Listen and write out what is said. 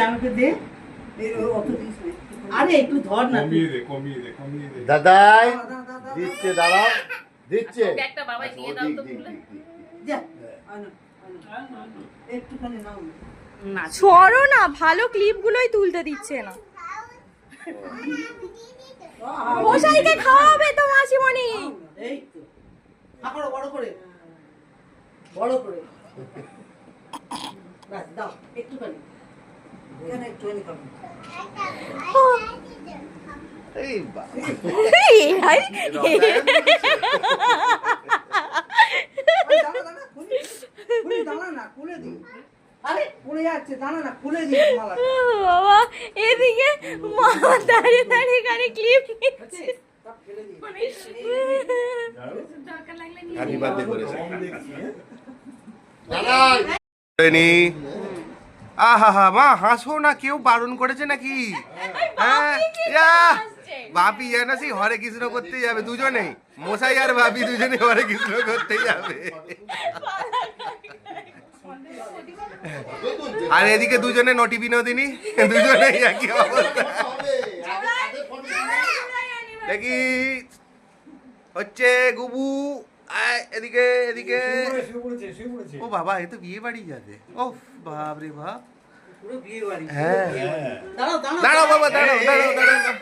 আমাকে দে অত দিস না আরে একটু ধর না কমিয়ে দে দাদাই দিচ্ছে দাঁড়াও দিচ্ছে একটা বাবাই দিয়ে দাও তো খুলে যা আনো একটুখানি নাও না ছড়ো না, ভালো ক্লিপগুলোই তুলতে দিচ্ছে না। মশাইকে খাওয়াবে তো মাসিমণি। এই তো আকারো বড় করে বাস দাও একটুখানি এখানে একটুখানি খাবো এই বা দাঁড়া না খুলে দিই আরে পড়ে যাচ্ছে দাঁড়া না খুলে দিই মালা বাবা এদিকে মা দাঁড়িয়ে দাঁড়িয়ে গাড়ি ক্লিপ নিচ্ছে। হ্যাপি বার্থডে করেছে দাদাই আহা মা হাসো না, কেউ বারণ করেছে নাকি? হ্যাঁ বাপি জানা সেই হরে কৃষ্ণ করতে যাবে দুজনেই, মশাই আর বাপি দুজনে হরে কৃষ্ণ করতে যাবে। আর এদিকে দুজনে নটি বিনোদিনী, দুজনে একই অবস্থা। দেখি হচ্ছে গুবু এদিকে এদিকে। ও বাবা এ তো বিয়ে বাড়ি যাবে। ও বাপ রে বাপ, পুরো বিয়ে বাড়ি হ্যাঁ দাঁড়াও দাঁড়াও বাবা দাঁড়াও দাঁড়াও দাঁড়াও।